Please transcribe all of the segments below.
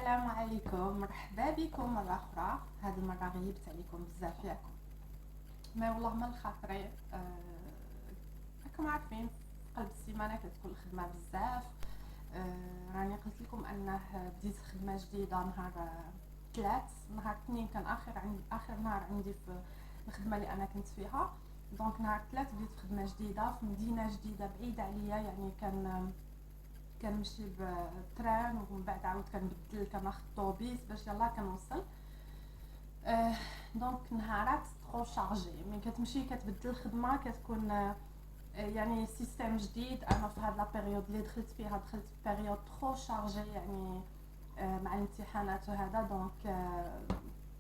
السلام عليكم، مرحبا بكم مرة أخرى. هذه المرة غيبت عليكم بزاف ياكم، ما والله ما الخاطري. راكم عارفين في قلب السيمانة كتكون الخدمة بزاف. راني قلت لكم أنه بديت خدمة جديدة نهار نهار اثنين كان آخر نهار عندي في الخدمة اللي أنا كنت فيها. دونك نهار ثلاث بديت خدمة جديدة في مدينة جديدة بعيدة عليا، يعني كنمشي بتران ومن بعد عاود كنبدل كناخد طوبيس باش يلاه كنوصل. دونك نهارات ترو شارجي، ملي كتمشي كتبدل الخدمه كتكون يعني سيستم جديد. انا في هاد لا بيريود اللي دخلت بيريود ترو شارجي، يعني مع الامتحانات وهذا. دونك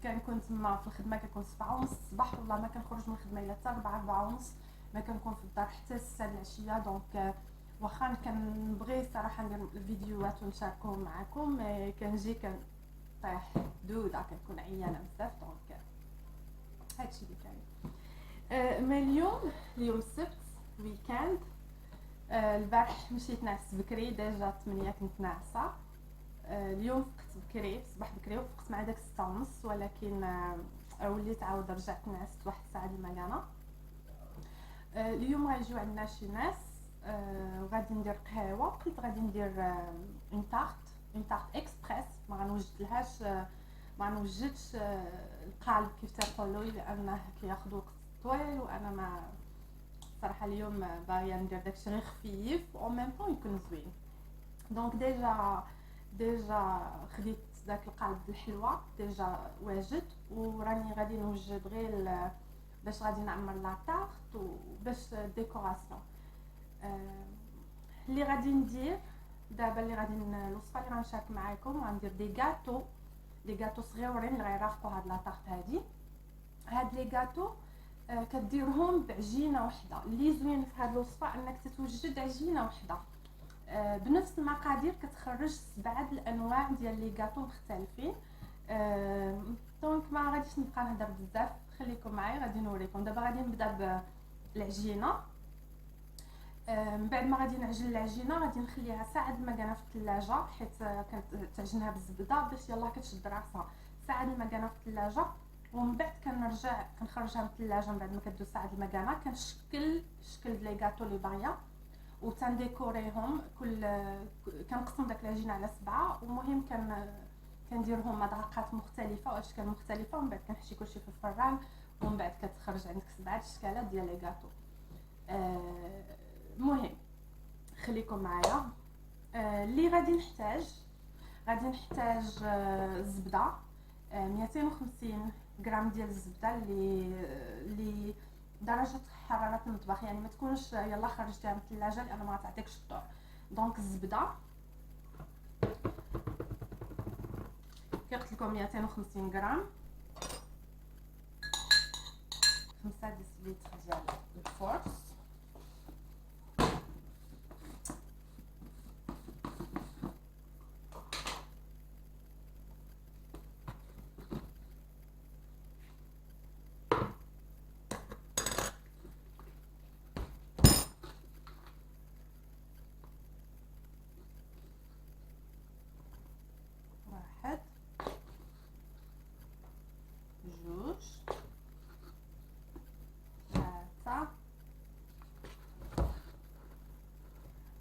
كنكون تما في الخدمه كنكون 7:30 الصباح، والله ما كنخرج من الخدمه الا حتى 4:30، ما كنكون في الدار حتى 6 العشيه. دونك واخا كنبغي صراحه ندير الفيديوهات ونشاركهم معكم، كنجي كنطيح دوده، كنكون عيانه بزاف. دونك هادشي اللي كاين. ما اليوم السبت ويكاند. البارح مشيت نعس بكري، ديجا 8 كنت ناعسه. اليوم فقت بكري، صباح بكري، وفقت مع داك 6:30، ولكن وليت عاود رجعت نعست واحد الساعه ديال المكانه. اليوم غيجيو عندنا شي ناس، وغادي ندير قهوه. قلت غادي ندير اون تارت اكسبريس، ما غنوجدلهاش، ما نوجدش القالب كيف تيقولوا، لانه كياخذ وقت طويل، وانا ما صراحه اليوم باغيه ندير داكشي غير خفيف و ميم طون يكون زوين. دونك ديجا خديت داك القالب الحلوه ديجا واجد، وراني غادي نوجد غير باش غادي نعمر لا طارت وباش ديكوراسيون. اللي غادي ندير دابا، الوصفه اللي غنشارك معكم، غندير دي غاتو صغيورين اللي غيرافقوا هاد لا طارت هادي. هاد لي غاتو كديرهم بعجينه وحده. اللي زوين في هاد الوصفه انك تتوجد عجينه وحده بنفس المقادير، كتخرج 7 الانواع ديال لي غاتو مختلفين. دونك ما غاديش نبقى نهضر بزاف، خليكم معايا غادي نوريكم. دابا غادي نبدا بالعجينه. من بعد ما غادي نعجن العجينه غادي نخليها ساعه المكانه في الثلاجه، حيت كنتعجنها بالزبده باش يلاه كتشد راسها. ساعه المكانه في الثلاجه، ومن بعد كنرجع كنخرجها من الثلاجه. من بعد ما كدوز ساعه المكانه كنشكل لي غاتو لي باغيه وتنديكوريهم. كنقسم داك العجينه على 7، ومهم كنديرهم مذاقات مختلفه واشكال مختلفه، ومن بعد كنحشي كلشي في الفران، ومن بعد كتخرج عندك 7 اشكالات ديال لي غاتو. مهم خليكم معايا. اللي غادي نحتاج زبده، 250 غرام ديال الزبده اللي درجه حراره المطبخ، يعني ما تكونش يلا خرجتيها من الثلاجه لان ما تعطيكش الطور. دونك الزبده قلت لكم 250 غرام، 5 ديسليتر ديال الفورس، واحد، جوج، ثلاثة،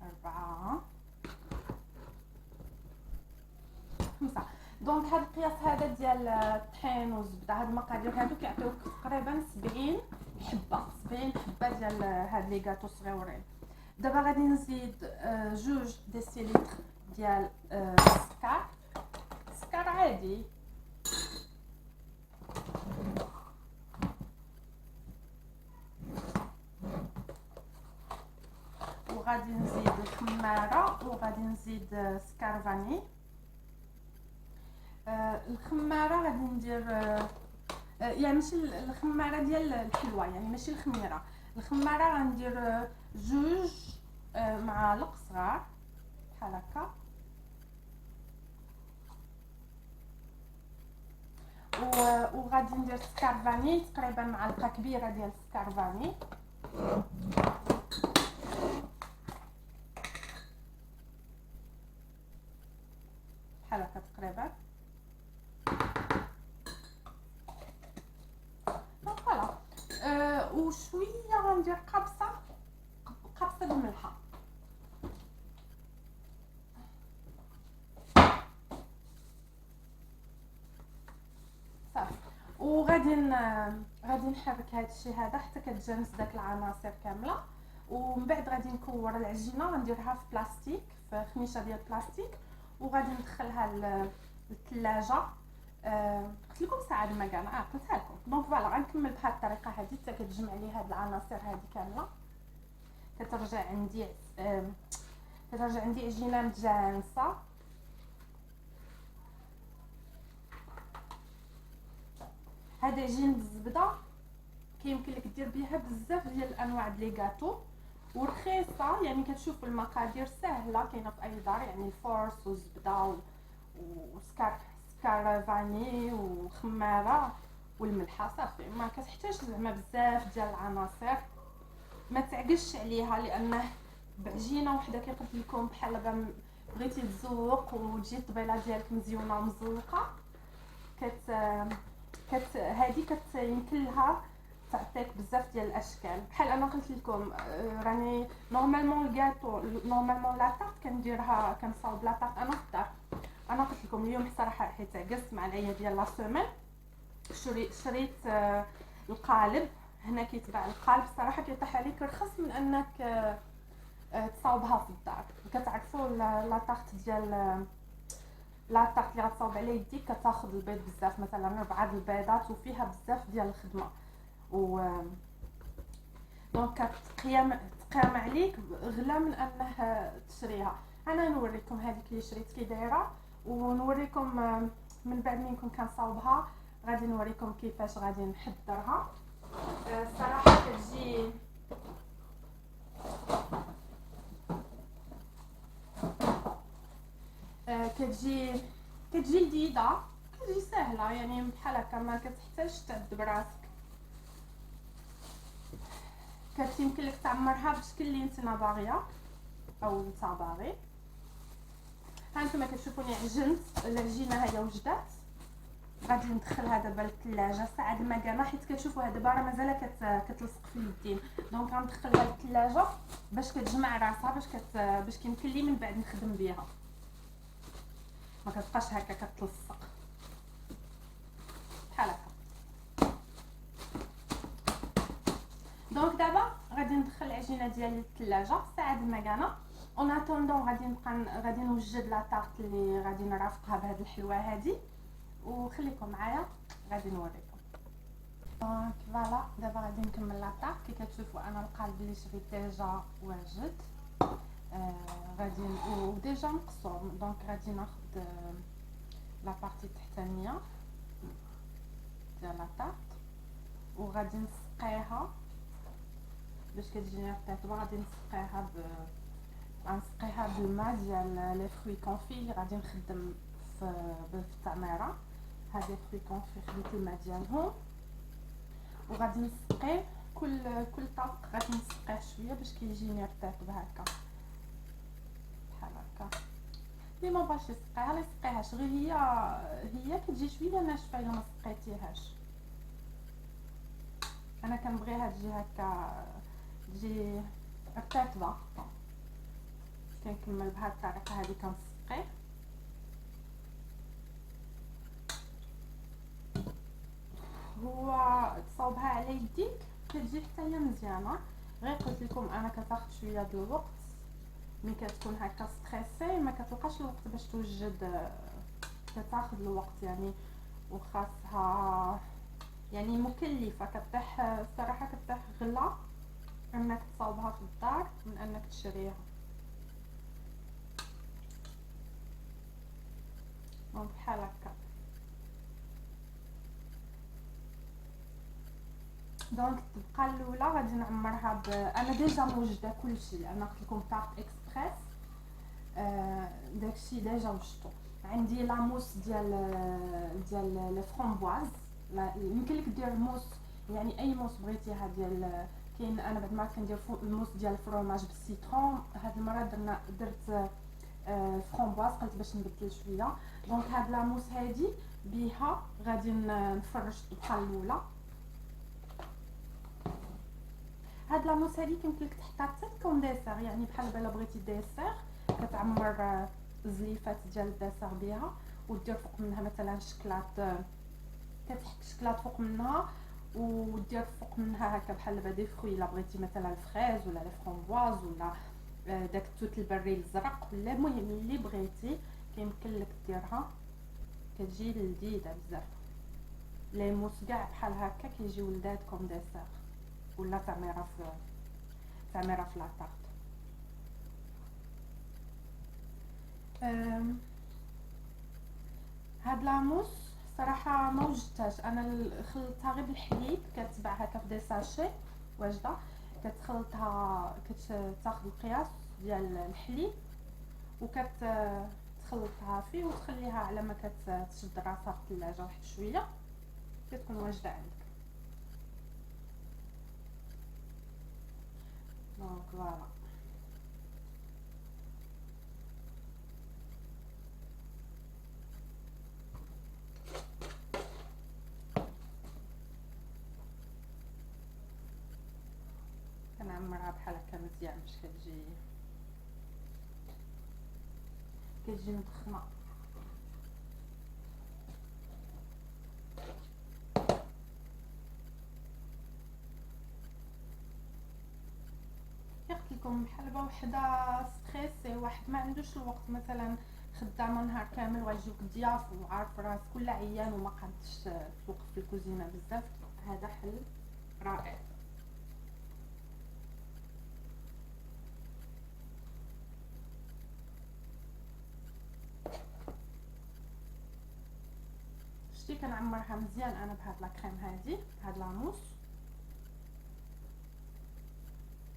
4، 5. دونك هذا القياس هذا ديال الطحين والزبده، هاد المقادير هادو كيعطيوك تقريبا 70 حبه ديال هاد لي غاتو صغيورين. دابا غادي نزيد 2 ديسيليتر ديال سكر عادي، وغادي نزيد الخماره، وغادي نزيد سكر فاني. الخماره غادي ندير يعني ماشي الخماره ديال الحلوه، يعني ماشي الخماره غندير 2 معالق صغار بحال هكا، وغادي ندير سكر فاني تقريبا معلقه كبيره ديال سكر فاني، بحال هكا تقريبا. دونك فوالا. وشويه غندير قبصه الملحه. صافي. وغادي نحرك هذا الشيء هذا حتى كتجانس داك العناصر كامله، ومن بعد غادي نكور العجينه غنديرها في بلاستيك، في خميشه ديال البلاستيك، وغادي ندخلها للثلاجه. قلت لكم ساعه ما كان قلتها لكم. دونك فوالا غنكمل بهذه الطريقه هذه حتى كتجمع لي هاد العناصر هذه كامله. كترجع عندي عجينه متجانسه. هذا عجين الزبده كيمكن لك دير بها بزاف ديال الانواع ديال لي غاتو ورخيصه، يعني كتشوفوا المقادير سهله كاينه في اي دار، يعني الفورس والزبده وسكر فاني وخماره والملحه. صافي ما كتحتاج زعما بزاف ديال العناصر، ما تعقلش عليها لانه بعجينه وحده كيقلت لكم بحال بغيتي تزوق وتجي الطبيله ديالك مزيونه ومزوقه. هذه يمكن لها تعطيك بزاف ديال الاشكال. بحال انا قلت لكم راني نورمالمون الكاطو نورمالمون لا طارت كنديرها كنصاوب لا طارت انا في الدار. انا قلت لكم اليوم صراحه حيت عكست مع العيا ديال لا سيمين شريت القالب. هنا كيتباع القالب صراحه كيطيح عليك رخص من انك تصاوبها في الدار. كتعرفوا لا طارت ديال لا طارت اللي غتصاوب على يديك كتاخذ البيض بزاف، مثلا 4 البيضات وفيها بزاف ديال الخدمه دونك تقيم عليك غلا من انه تشريها. انا نوريكم هذيك اللي شريت كي دايره، ونوريكم من بعد ملي نكون كنصاوبها غادي نوريكم كيفاش غادي نحضرها. الصراحه كتجي لذيذه، كتجي سهله، يعني بحال هكا ما كتحتاجش تعذب راسك. يمكن لك تعمرها بالشكل اللي نتنا باغيه او نتا باغي. ها نتوما كتشوفوني عجنت العجينه هي وجدات. غادي ندخلها دابا للثلاجه ساعه ما كان، حيت كتشوفوها دابا راه مازال كتلصق في اليدين. دونك غندخلها للثلاجه باش كتجمع راسها، باش كيمكن لي من بعد نخدم بها ما كتبقاش هكا كتلصق بحال هكا. دونك دابا غادي ندخل العجينه ديالي للثلاجه ساعه ما كان. اون اتوندون غادي نوجد لا طارت اللي غادي نرافقها بهاد الحلوه هادي، وخليكم معايا غادي نوريكم. دونك فوالا دابا غادي نكمل لا طارت. كي كتشوفوا انا القالب اللي شريت ديجا واجد غادي وديجا مقسوم. دونك غادي ناخذ لا بارتي التحتانيه ديال لا طارت وغادي نسقيها باش كتجيني رطيبه. غادي غنسقيها بالماء ديال لي فروي كونفي اللي غادي نخدم في التعميره. هاد لي فروي كونفي خديت الماء ديالهم وغادي نسقي كل طبق غادي نسقيه شويه باش كيجيني رطيب هكا بحال هكا. اللي ما بغاش يسقيها لا يسقيهاش، غير هي كتجي شويه ناشفه الا ما سقيتيهاش. انا كنبغيها تجي هكا تجي رطيبه. كنكمل بهاد الطريقه هذه كنسقي. هو تصاوبها على يديك كتجي حتى هي مزيانه، غير قلت لكم انا كتاخذ شويه ديال الوقت. ملي كتكون هكا ستريسي ما كتلقاش الوقت باش توجد، كتاخذ الوقت يعني، وخاصها يعني مكلفه. كطيح الصراحه كطيح غلا انك تصاوبها في الدار من انك تشريها. بحال هكا. دونك تبقى الاولى غادي نعمرها انا ديجا موجده كلشي. انا قلت لكم طارت اكسبريس داكشي ديجا وجدتو. عندي لا موس ديال لي فرامبواز. يمكن لك دير موس يعني اي موس بغيتيها ديال كاين. انا بعد ما كندير الموس ديال الفرomاج بالسيترون. هاد المره درت فرومبواز قلت باش نبدل شويه. دونك هاد لاموس هادي بيها غادي نفرش الطبقه الاولى. هاد لاموس هادي كيمكن لك تحطها حتى كون ديسير، يعني بحال بلا بغيتي ديسير كتعمر الزليفات ديال الديسير بها ودير فوق منها مثلا شكلاط، كتحك شكلاط فوق منها ودير فوق منها هكا بحال دي فروي الا بغيتي مثلا الفريز ولا لي فرomboise ولا داك التوت البري الزرق ولا المهم اللي بغيتي كيمكن لك ديرها، كتجي لذيذه بزاف. لي موس كاع بحال هكا كيجيو لذاذ كوم ديسير ولا تعميره في لاطارط. هاد لاموس صراحه ما وجدتهاش انا، خلطتها غير بالحليب، كتباع هكا في دي ساشي واجده، كتخلطها كتاخذ القياس ديال الحليب وكتخلطها فيه وتخليها على ما كتشد راسها في الثلاجه واحد شويه كتكون واجده عندك. دونك فوالا كنعمرها بحال هكا مزيان باش كتجي مدخنه. قلت لكم بحال وحده ستريسي، واحد ما عندوش الوقت، مثلا خدامه نهار كامل ويجيوك ضياف وعارف راس كل عيان وما قادش توقف في الكوزينه بزاف، هذا حل رائع. شتي كنعمرها مزيان انا بهاد لاكريم هادي، هاد لاموس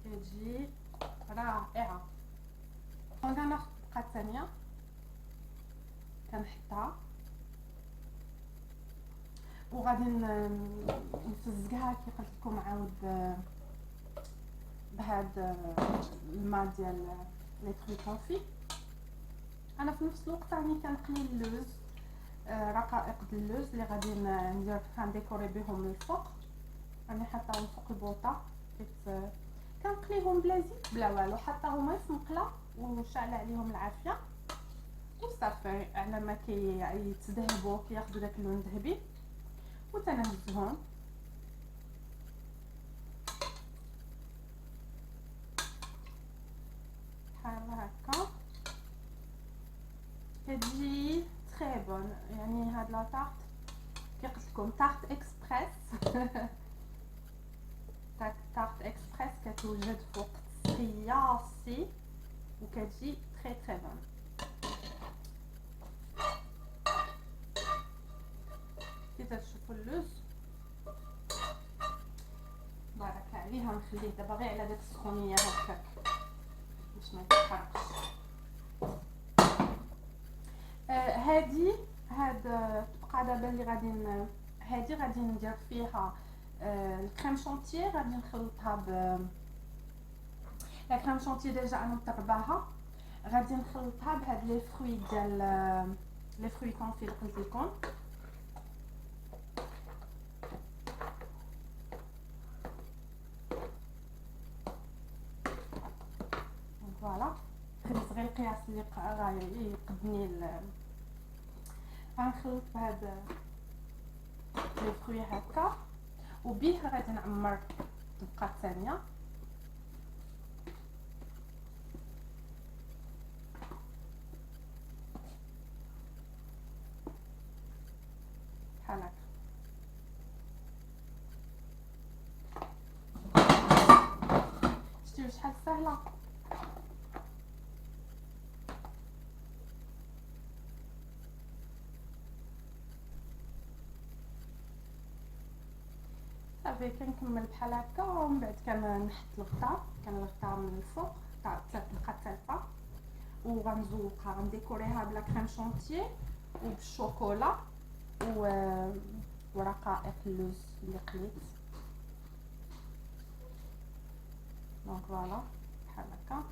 كتجي رائعه. كناخذ الطبقه الثانيه كنحطها وغادي نفزقها كي قلت لكم عاود بهاد الماء ديال لي تري كونفي. انا في نفس الوقت راني كنقلي اللوز، رقائق اللوز اللي غادي ندير غنديكوري بهم من الفوق، راني حاطاهم فوق البوطه كنقليهم بلا زيت بلا والو، حتى هما في مقله وشعل عليهم العافيه وصافي على ما كيتذهبوا كياخذوا داك اللون الذهبي وتنهزهم. بحال هكا كتجي تري بون. يعني هاد لا طارت كي قلت لكم طارت اكسبريس طارت اكسبريس كتوجد فوق السقياسي وكتجي تري بون. كي تشوفوا اللوز بارك عليه، غنخليه دابا غير على داك السخونيه هكاك باش ما يتحرقش. هاد الطبقه دابا اللي غادي ندير فيها الكريم شونتيي، غادي نخلطها لا كريم شونتيي ديجا انا مطرباها، غادي نخلطها بهاد لي فروي ديال لي فروي كونفي اللي قلت لكم. فوالا خديت غير القياس اللي يقدني غنخلط بهاد لي فروي هكا وبيه غادي نعمر الطبقه الثانيه بحال هكا. شتيو شحال سهله. صافي كنكمل بحال هكا ومن بعد كنحط الغطاء، الغطاء من الفوق تاع الطبقه الثالثه وغنزوقها غنديكوريها بلا كريم شونتيي وبالشوكولا ورقائق اللوز اللي قليت. دونك فوالا بحال هكا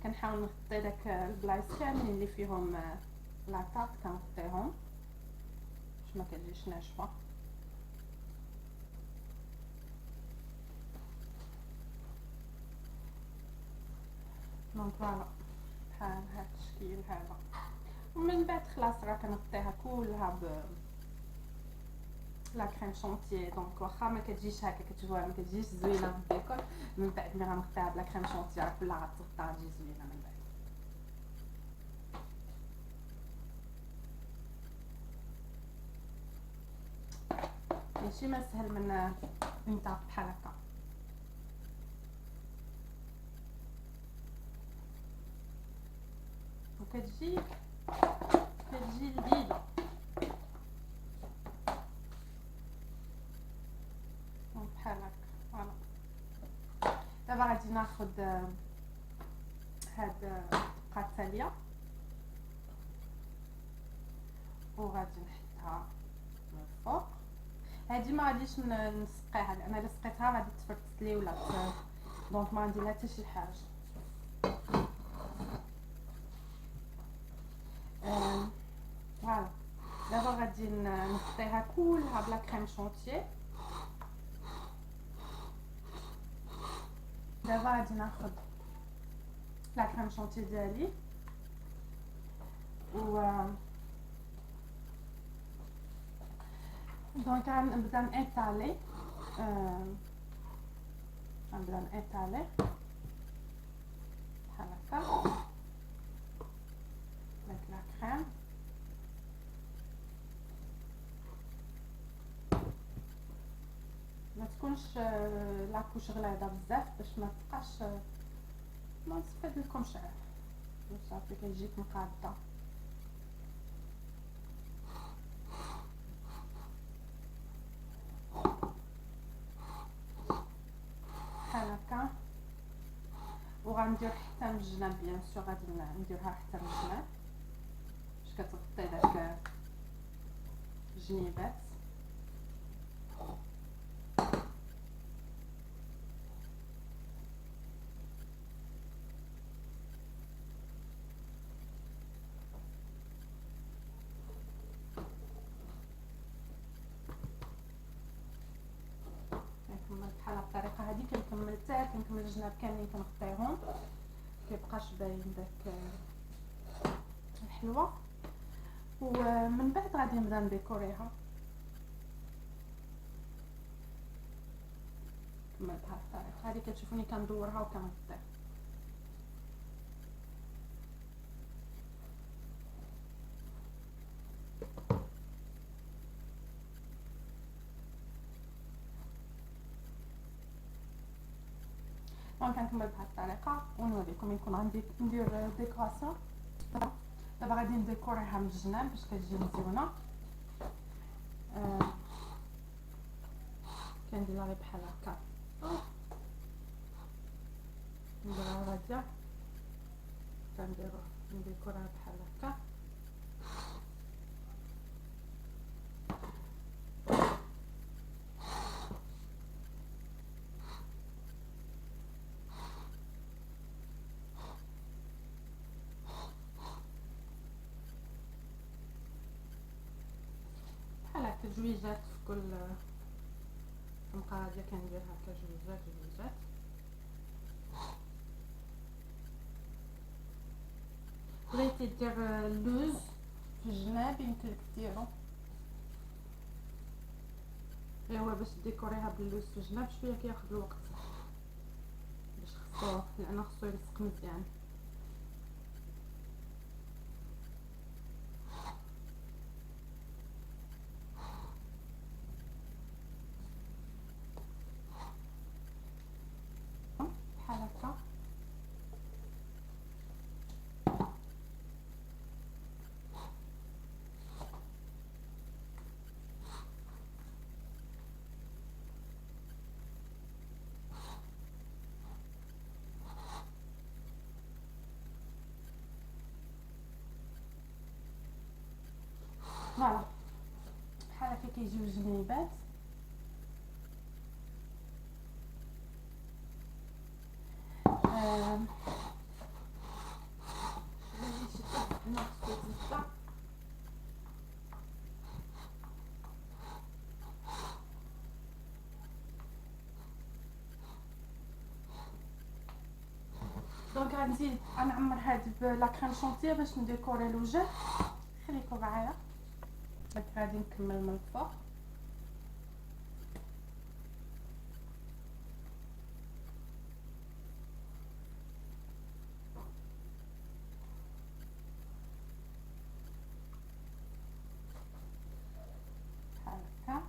كنحاول نغطي داك البلايص كاملين اللي فيهم لاطارت كنغطيهم باش ما كتجيش ناشفه. دونك فوالا بحال هاد التشكيل هذا، ومن بعد خلاص راه كنغطيها كلها ب لا كريم شونتيي. دونك واخا ما كتجيش هكا كتشوفوها ما كتجيش زوينه بالديكور، من بعد ملي غنغطيها بلا كريم شونتيي راه كلها غتغطى غتجي زوينه من بعد. ماشي ما سهل من اون طاب بحال هكا. وكتجي لذيذه. بحال هكا فوالا. دابا غادي ناخذ هاد الدقه التاليه وغادي نحطها من الفوق. هادي ما غاديش نسقيها لان الا سقيتها غادي تفرطس لي ولا دونك ما ندير لها حتى شي حاجه. فوالا دابا غادي نغطيها كلها بلا كريم شونتيي. دابا غادي ناخذ لا كريم شونتيي ديالي و دونك غنبدا نيطالي بحال هكا داك لا كريم. ما تكونش لاكوش غليظه بزاف باش ما تبقاش ما نستفاد لكمش عارف صافي كتجيك مقاده. بحال هكا وغندير حتى من الجناب بيان سور غادي نديرها حتى من الجناب باش كتغطي داك الجنيبات. بحال الطريقه هذه كنكمل الجناب كاملين كنغطيهم كيبقاش باين داك الحلوه. ومن بعد غادي نبدا نديكوريها كما بهاد الطريقه هذه كتشوفوني كندورها وكنغطيها. دونك كنكمل بهاد الطريقه ونوريكم يكون عندي ندير ديكوراسيون. دابا غادي نديكوريها من الجناب باش كتجي مزيونه. كنديرها غير بحال هكا نديرها غاديه نديكورها بحال هكا. بحال هكا جويجات في كل القاعده كندير هكا جويجات. بغيتي دير اللوز في الجناب يمكن لك ديرو، ايوا باش ديكوريها باللوز في الجناب شويه كياخذ الوقت باش لان خصو يلصق مزيان. بحال هكا فوالا بحال هكا كيجيو الجنيبات. غنزيد غنعمر هاد لا كريم شونتيه باش نديكوري الوجه. خليكم معايا دونك غادي نكمل من الفوق. هكا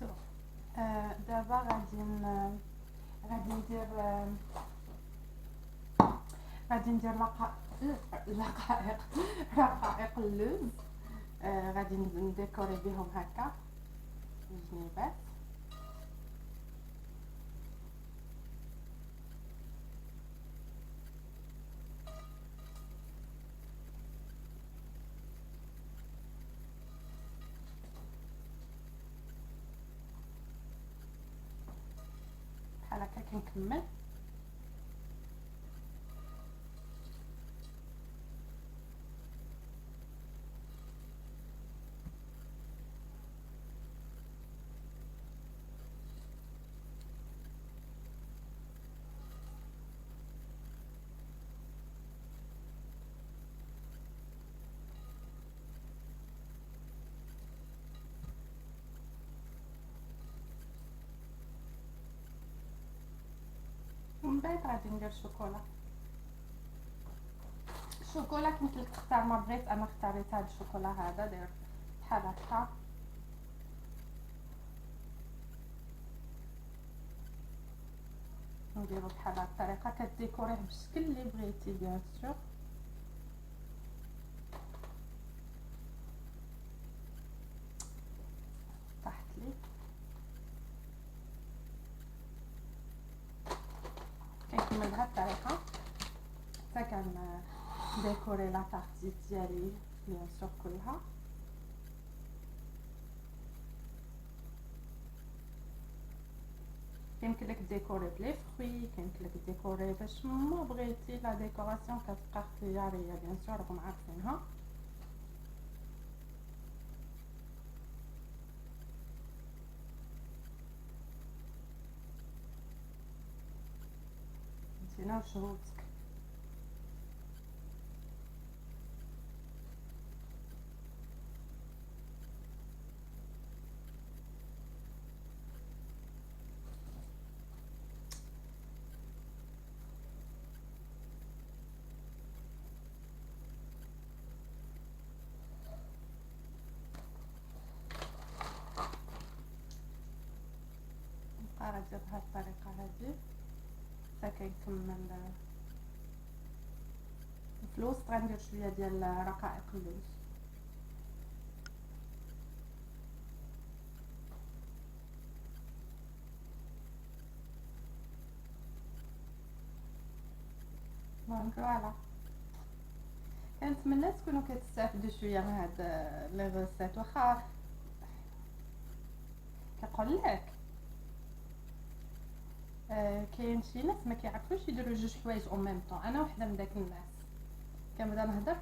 سو دابا غادي ندير رقائق اللوز. غادي نديكوري بهم هكا الجنيبات. بحال هكا كنكمل. ومن بعد غادي ندير شوكولا كنت لك تختار ما بغيت. انا اختاريت هذا الشوكولا هذا داير بحال هكا. نديرو بحال هاد الطريقه كديكوريه بالشكل اللي بغيتي بيان سور. طاحت لي. كنكمل بهاد الطريقه حتى كنديكوري لا طارت ديالي بيان سور كلها. يمكن لك ديكوري بلي فروي، يمكن لك ديكوري باش ما بغيتي. لا ديكوراسيون كتبقى اختياريه بيان سور راكم عارفينها. نتينا وشهوتك. غادي بهاد الطريقه هادي حتى كنكمل. في الوسط غندير شويه ديال رقائق اللوز. دونك فوالا كنتمنى تكونوا كتستافدوا شويه من هاد لي ريسيت. واخا كنقول لك كاين شي ناس ما كيعرفوش يديروا جوج حوايج او ميم طون. انا وحده من داك الناس كنبدا نهضر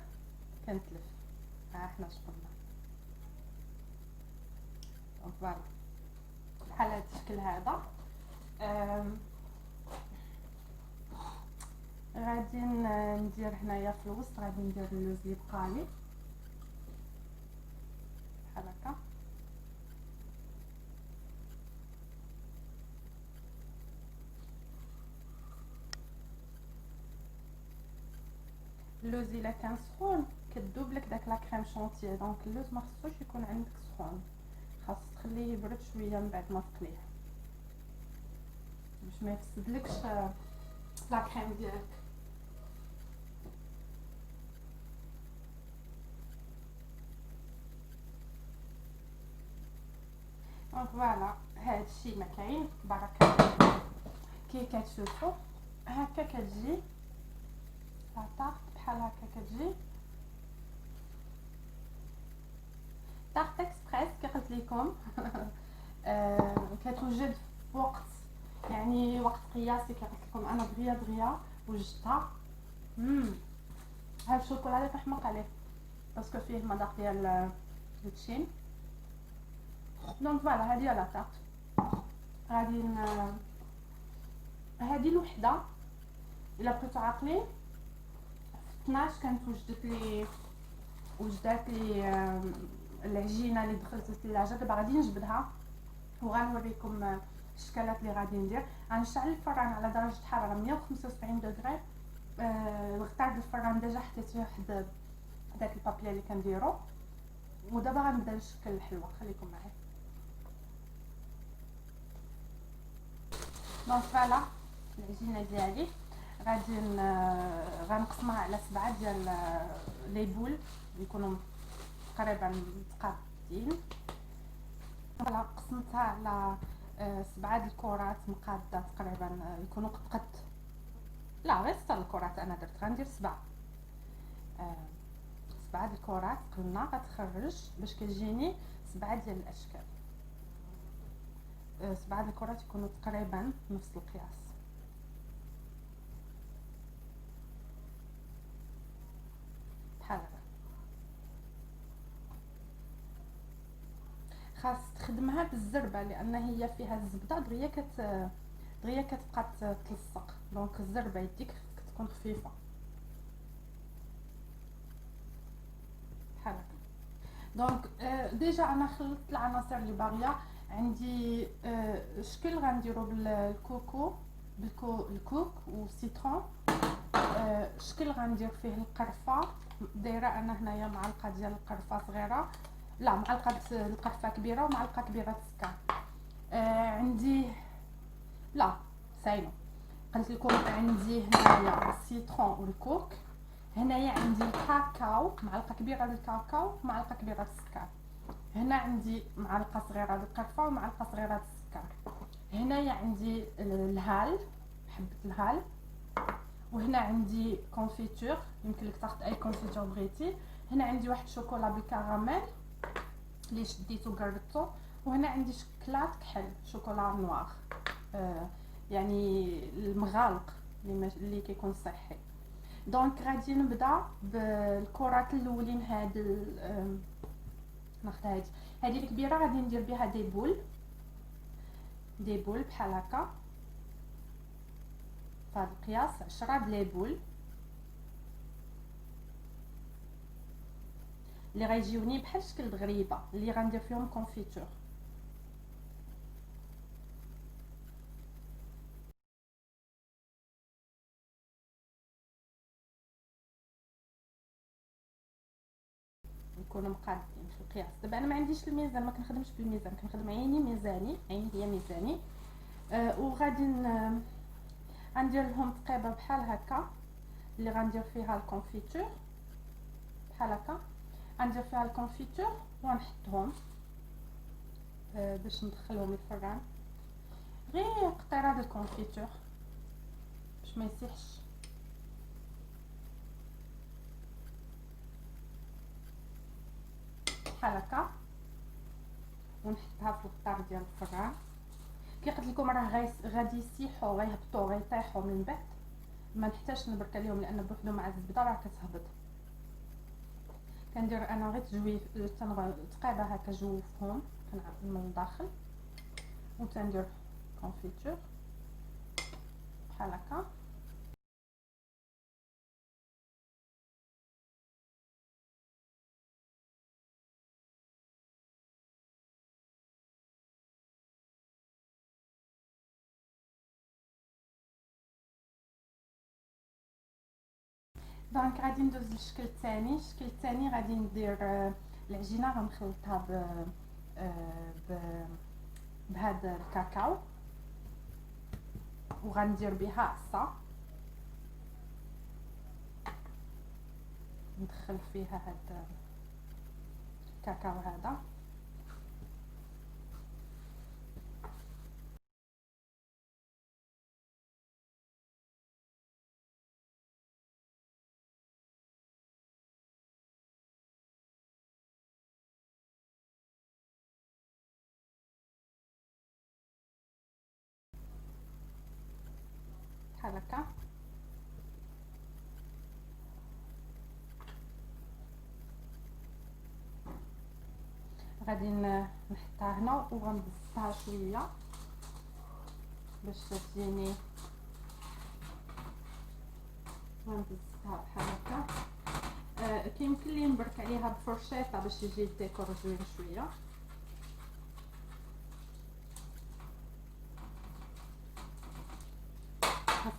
كنتلف. ها حنا شقلنا. دونك فوالا بحال هاد الشكل هذا. غادي ندير هنايا في الوسط غادي ندير اللوز اللي بقالي بحال هكا. اللوز الا كان سخون كتذوب لك داك لا كريم شونتيه. دونك اللوز ما خصوش يكون عندك سخون، خاص تخليه يبرد شويه من بعد ما تقليه باش ما يفسدلكش لا كريم ديالك. دونك فوالا هادشي ما كاين بركه. كي كتشوفوا هكا كتجي لا طارت بحال هكا كتجي طارت اكسبريس كي قلت لكم. كتوجد في وقت، يعني وقت قياسي كي قلت لكم انا دغيا وجدتها. هاد الشوكولا اللي كنحماق عليه باسكو فيه المذاق ديال التشين. دونك فوالا هادي لا طارت. غادي هادي الوحده الا بقيتو عاقلين في 12 كانت وجدات لي العجينه اللي دخلت للثلاجه. دابا غادي نجبدها وغنوريكم الشكلات اللي غادي ندير. غنشعل الفران على درجه حراره 175 دوغري. الغطاء ديال الفران ديجا حطيت فيه واحد داك البابيا اللي كنديرو، ودابا غنبدا نشكل الحلوه. خليكم معايا. دونك فوالا العجينه ديالي غادي غنقسمها على 7 ديال لي بول يكونوا تقريبا متقادين. فوالا قسمتها على 7 د الكرات مقاده تقريبا يكونوا قد لا غير 6 الكرات انا درت. غندير 7 7 د الكرات قلنا غتخرج باش كيجيني 7 ديال الاشكال. 7 د الكرات يكونوا تقريبا نفس القياس. بحال هكا خاص تخدمها بالزربه لان هي فيها الزبده دغيا كتبقى تلصق. دونك الزربه يديك تكون خفيفه بحال هكا. دونك ديجا انا خلطت العناصر اللي باغيه. عندي شكل غنديرو بالكوكو الكوك وسيترون. شكل غندير فيه القرفه. دايره انا هنايا معلقه ديال القرفه صغيره، لا معلقه القرفه كبيره ومعلقه كبيره السكر. عندي لا ساينو قلت لكم عندي هنايا السيترون والكوك. هنايا عندي الكاكاو، معلقه كبيره ديال الكاكاو ومعلقه كبيره السكر. هنا عندي معلقه صغيره ديال القرفه ومعلقه صغيره ديال السكر. هنايا عندي الهال، حبه الهال. وهنا عندي كونفيتور، يمكن لك تاخذ اي كونفيتور بغيتي. هنا عندي واحد الشوكولا بالكراميل اللي شديته وقربته. وهنا عندي شكلاط كحل شوكولا نوار، يعني المغالق اللي كيكون صحي. دونك غادي نبدا بالكرات الاولين. ناخذ هذه الكبيره غادي ندير بها دي بول بحال هكا فهاد القياس 10 د لي بول اللي غيجيوني بحال شكل غريبه اللي غندير فيهم كونفيتور. يكونوا مقادين في القياس. دابا انا ما عنديش الميزان، ما كنخدمش بالميزان، كنخدم عيني ميزاني، عيني هي ميزاني. وغادي غندير لهم تقيبه بحال هكا اللي غندير فيها الكونفيتور بحال هكا. غندير فيها الكونفيتور ونحطهم باش ندخلهم الفران. غير قطيره ديال الكونفيتور باش ما يسيحش. بحال هكا ونحطها في الغطاء ديال الفران. كي قلت لكم راه غادي يسيحوا غيهبطوا غيطيحوا من بعد، ما نحتاجش نبرك عليهم لان بوحدهم مع الزبده راه كتهبط. كندير انا غير تجويف تقيبه هكا جوفهم كنعمل من الداخل وتندير كونفيتور بحال هكا. دونك غادي ندوز للشكل الثاني. الشكل الثاني غادي ندير العجينه غنخلطها بهذا الكاكاو وغندير بها عصا ندخل فيها هذا الكاكاو هذا. هكا. غادي نحطها هنا وغنبزها شويه باش تجيني، غنبزها بحال هكا. كيمكن لي نبرك عليها بفرشيطه باش يجي الديكور زوين شويه.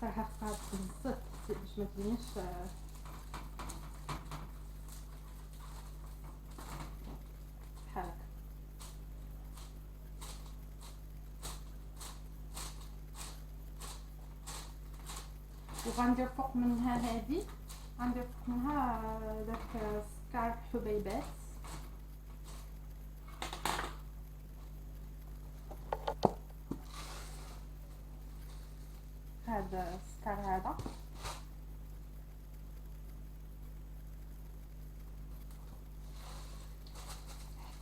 صراحه خصها تبزت باش ما تجينيش بحال هكا. وغندير فوق منها هذه، غندير فوق منها داك سكر حبيبات. هذا السكر هذا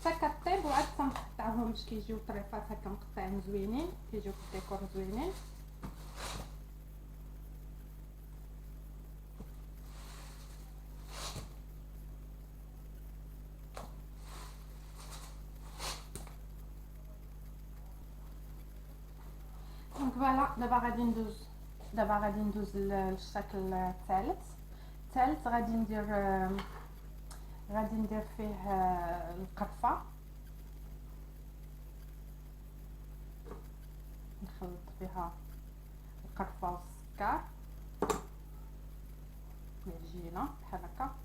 حتى كطيب وعاد تنقطعهم باش كيجيو طريفات هكا مقطعين زوينين، كيجيو في الديكور زوينين. دونك فوالا دابا غادي ندوز للشكل الثالث. غادي ندير فيه القرفه، نخلط فيها القرفه والسكر والعجينه بحال هكا،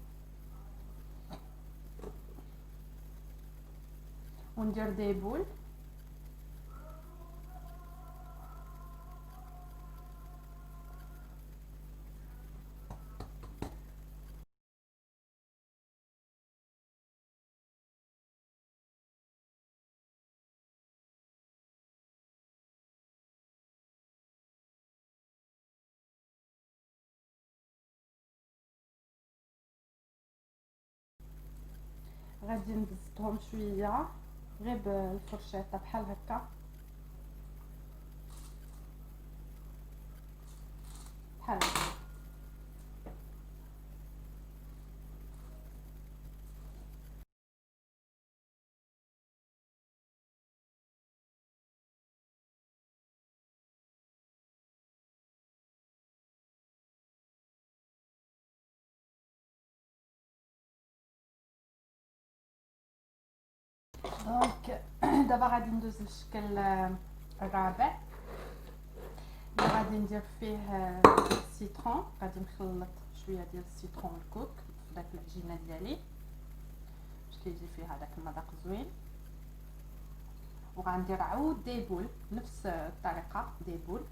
وندير ديبول. غادي نبزطهم شويه غير بالفرشيطه بحال هكا، بحال هكا. دونك دابا غادي ندوز للشكل الرابع اللي غادي ندير فيه السيترون. غادي نخلط شويه ديال السيترون الكوك في داك العجينه ديالي باش كيجي فيها داك المذاق زوين. وغندير عود ديبول بنفس الطريقه، ديبول.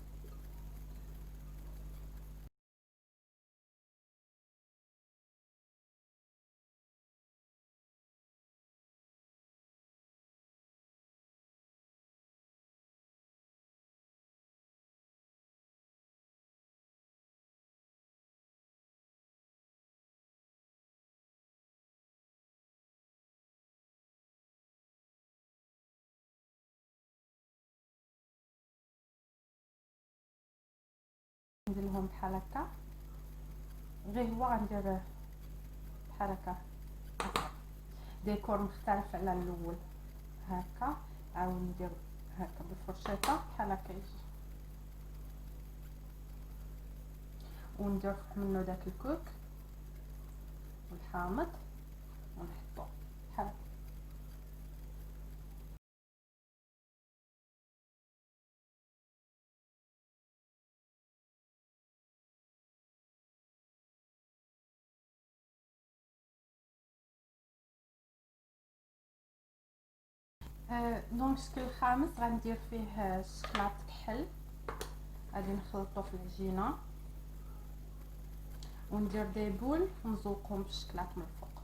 ندير لهم بحال هكا، غير هو غندير بحال هكا ديكور مختلف على الاول هكا. عاود ندير هكا بالفرشيطه بحال هكا يجي، وندير فوق منه داك الكوك والحامض ونحطو بحال هكا. دونك الشكل الخامس غندير فيه الشكلاط كحل. غادي نخلطو في العجينه وندير ديبول ونزوقهم بالشكلاط من الفوق.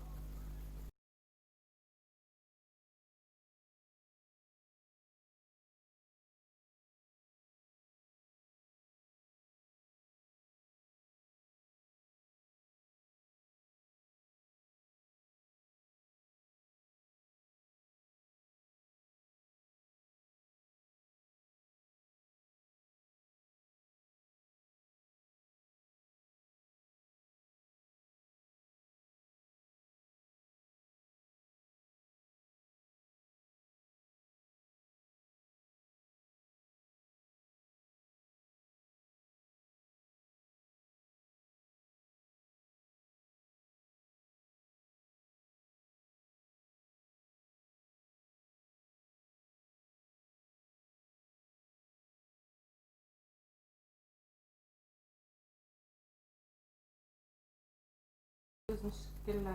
نشكل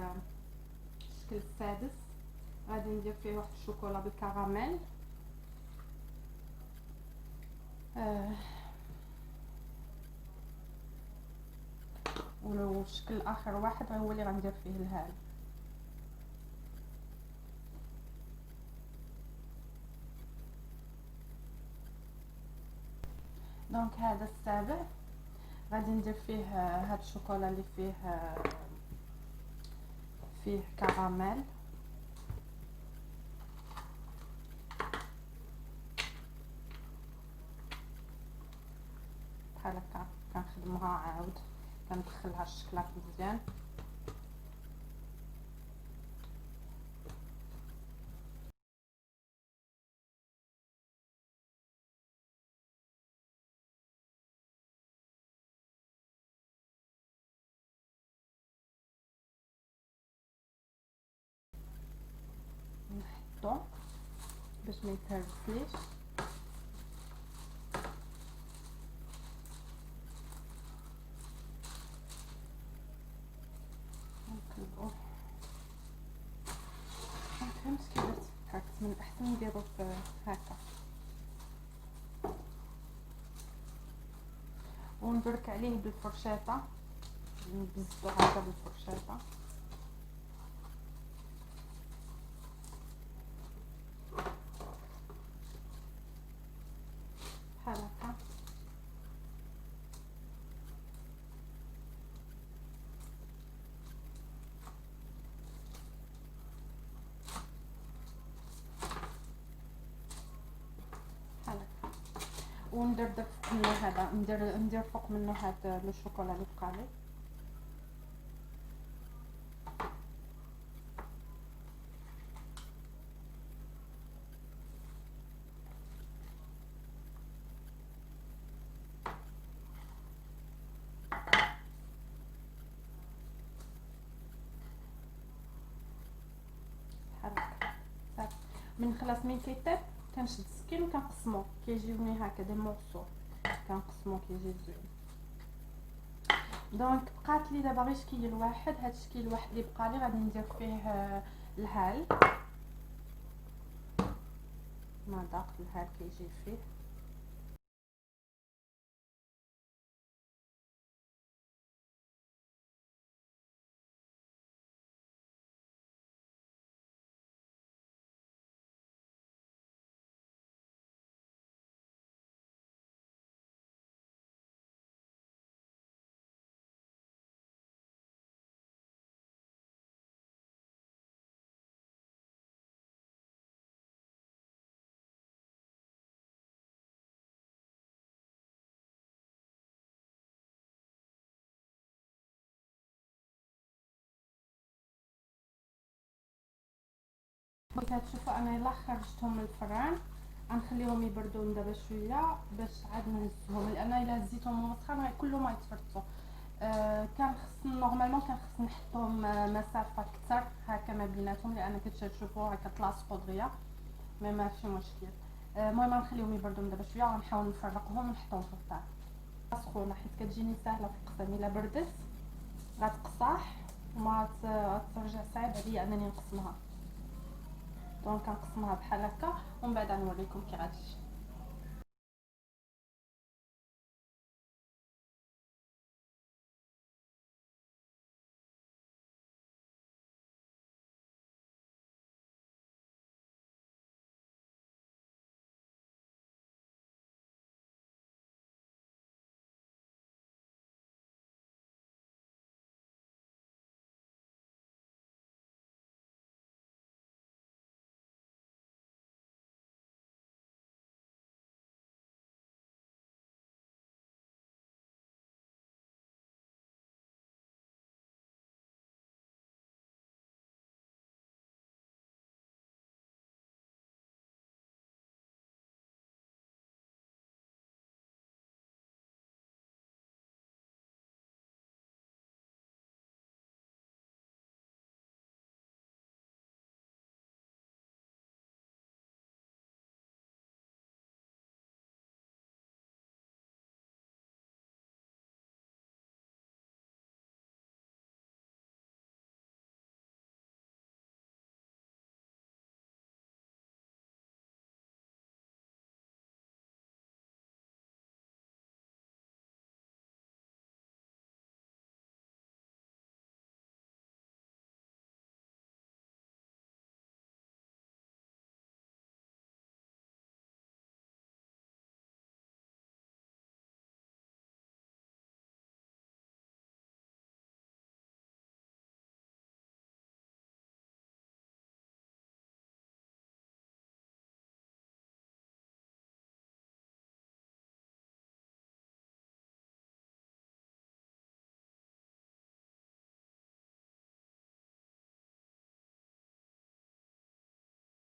الشكل السادس. غادي ندير فيه واحد الشوكولا بالكراميل. والشكل اخر واحد هو اللي غندير فيه الهال. دونك هذا السابع غادي ندير فيه هاد الشوكولا اللي فيه كراميل. بحال هكا كنخدمها عاود كندخلها الشكلاط مزيان. نحطو باش ما يتهرسليش. نقلبو. فهمت كي درت هكا، من الاحسن نديرو هكا ونبرك عليه بالفرشاطه. نبزو هكا بالفرشاطه. بحال هكا. بحال هكا وندير فوق منه هذا، ندير فوق منه هذا الشوكولا اللي بقى لي. بحال هكا صافي. من خلاص من كيطيب كنشد السكين وكنقسمو، كيجيوني هكا دي مورسو، كنقسمو كيجي زوين. دونك بقات لي دابا غير شكيل واحد. هاد الشكيل الواحد اللي بقى لي غادي ندير فيه الهال. مذاق الهال كيجي فيه. بغيت تشوفوا انا يلا خرجتهم من الفران، غنخليهم يبردوا دابا شويه باش عاد نهزهم، لان الا هزيتهم هما سخان كلهم غيتفرطوا. كان خص نورمالمون كان خص نحطهم مسافه اكثر هكا ما بيناتهم، لان كتشوفوا هكا تلاصقوا دغيا، مي ماشي مشكل. المهم غنخليهم يبردوا دابا شويه وغنحاول نفرقهم ونحطهم في الدار سخونه، حيت كتجيني ساهله في القسم. الا بردت غتقصاح وما ترجع صعيب عليا انني نقسمها. دونك كنقسمها بحال هكا ومن بعد غنوريكم كي غتجي.